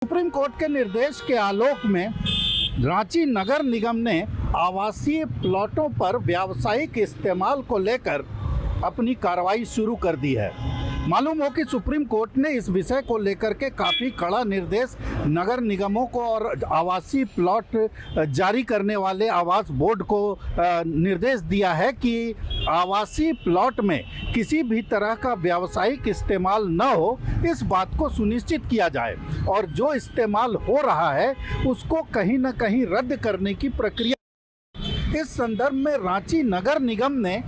Supreme court के निर्देश के आलोक में रांची नगर निगम ने आवासीय प्लॉटों पर व्यावसायिक इस्तेमाल को लेकर अपनी कार्रवाई शुरू कर दी है। मालूम हो कि सुप्रीम कोर्ट ने इस विषय को लेकर के काफ़ी कड़ा निर्देश नगर निगमों को और आवासीय प्लॉट जारी करने वाले आवास बोर्ड को निर्देश दिया है कि आवासीय प्लॉट में किसी भी तरह का व्यावसायिक इस्तेमाल न हो, इस बात को सुनिश्चित किया जाए और जो इस्तेमाल हो रहा है उसको कहीं न कहीं रद्द करने की प्रक्रिया। इस संदर्भ में रांची नगर निगम ने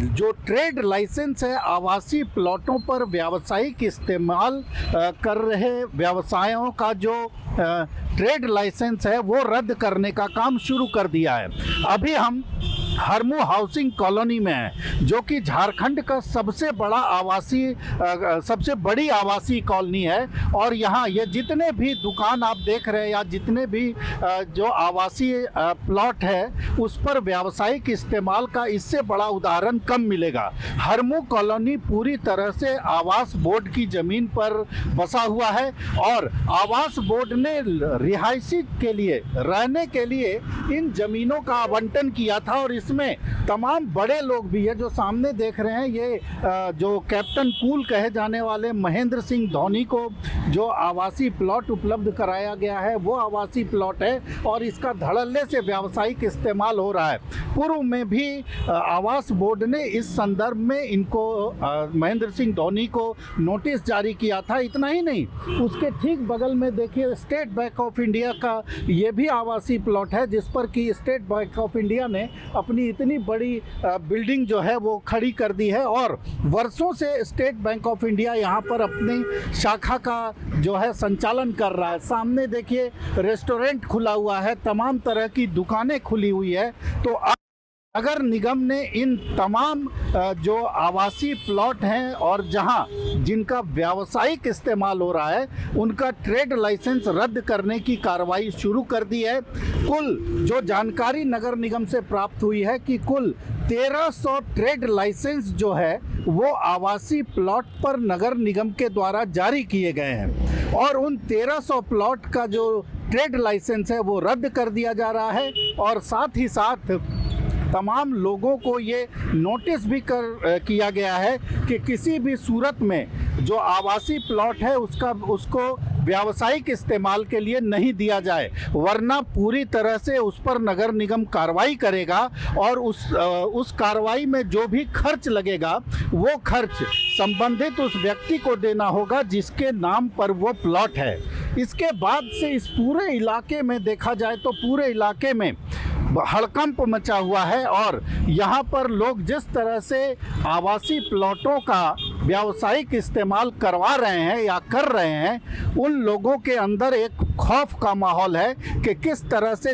जो ट्रेड लाइसेंस है आवासीय प्लॉटों पर व्यावसायिक इस्तेमाल कर रहे व्यवसायों का जो ट्रेड लाइसेंस है वो रद्द करने का काम शुरू कर दिया है। अभी हम हरमू हाउसिंग कॉलोनी में है, जो कि झारखंड का सबसे बड़ी आवासीय कॉलोनी है और यहाँ ये जितने भी दुकान आप देख रहे हैं या जितने भी जो आवासीय प्लॉट है उस पर व्यावसायिक इस्तेमाल का इससे बड़ा उदाहरण कम मिलेगा। हरमू कॉलोनी पूरी तरह से आवास बोर्ड की ज़मीन पर बसा हुआ है और आवास बोर्ड ने रिहायशी के लिए, रहने के लिए इन ज़मीनों का आवंटन किया था और इसमें तमाम बड़े लोग भी है। जो सामने देख रहे हैं ये जो कैप्टन कूल कहे जाने वाले महेंद्र सिंह धोनी को जो आवासीय प्लॉट उपलब्ध कराया गया है वो आवासीय प्लॉट है और इसका धड़ल्ले से व्यावसायिक इस्तेमाल हो रहा है। पूर्व में भी आवास बोर्ड ने इस संदर्भ में इनको महेंद्र सिंह धोनी को नोटिस जारी किया था। इतना ही नहीं, उसके ठीक बगल में देखिए स्टेट बैंक ऑफ इंडिया का ये भी आवासीय प्लॉट है, जिस पर कि स्टेट बैंक ऑफ इंडिया ने अपनी इतनी बड़ी बिल्डिंग जो है वो खड़ी कर दी है और वर्षों से स्टेट बैंक ऑफ इंडिया यहाँ पर अपनी शाखा का जो है संचालन कर रहा है। सामने देखिए रेस्टोरेंट खुला हुआ है, तमाम तरह की दुकानें खुली हुई है। तो नगर निगम ने इन तमाम जो आवासीय प्लॉट हैं और जहां जिनका व्यावसायिक इस्तेमाल हो रहा है उनका ट्रेड लाइसेंस रद्द करने की कार्रवाई शुरू कर दी है। कुल जो जानकारी नगर निगम से प्राप्त हुई है कि कुल 1300 ट्रेड लाइसेंस जो है वो आवासीय प्लॉट पर नगर निगम के द्वारा जारी किए गए हैं और उन 1300 प्लॉट का जो ट्रेड लाइसेंस है वो रद्द कर दिया जा रहा है और साथ ही साथ तमाम लोगों को ये नोटिस भी किया गया है कि किसी भी सूरत में जो आवासीय प्लॉट है उसको व्यावसायिक इस्तेमाल के लिए नहीं दिया जाए, वरना पूरी तरह से उस पर नगर निगम कार्रवाई करेगा और उस कार्रवाई में जो भी खर्च लगेगा वो खर्च संबंधित उस व्यक्ति को देना होगा जिसके नाम पर वो प्लॉट है। इसके बाद से इस पूरे इलाके में देखा जाए तो पूरे इलाके में हड़कंप मचा हुआ है और यहाँ पर लोग जिस तरह से आवासीय प्लॉटों का व्यावसायिक इस्तेमाल करवा रहे हैं या कर रहे हैं, उन लोगों के अंदर एक खौफ का माहौल है कि किस तरह से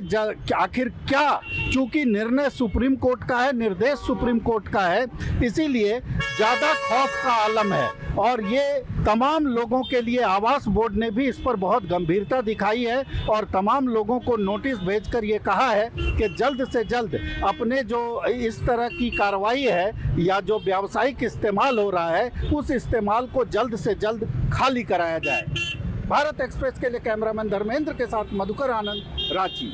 आखिर क्या, चूंकि निर्णय सुप्रीम कोर्ट का है, निर्देश सुप्रीम कोर्ट का है, इसीलिए ज़्यादा खौफ का आलम है और ये तमाम लोगों के लिए आवास बोर्ड ने भी इस पर बहुत गंभीरता दिखाई है और तमाम लोगों को नोटिस भेजकर ये कहा है कि जल्द से जल्द अपने जो इस तरह की कार्रवाई है या जो व्यावसायिक इस्तेमाल हो रहा है उस इस्तेमाल को जल्द से जल्द खाली कराया जाए। भारत एक्सप्रेस के लिए कैमरामैन धर्मेंद्र के साथ मधुकर आनंद, रांची।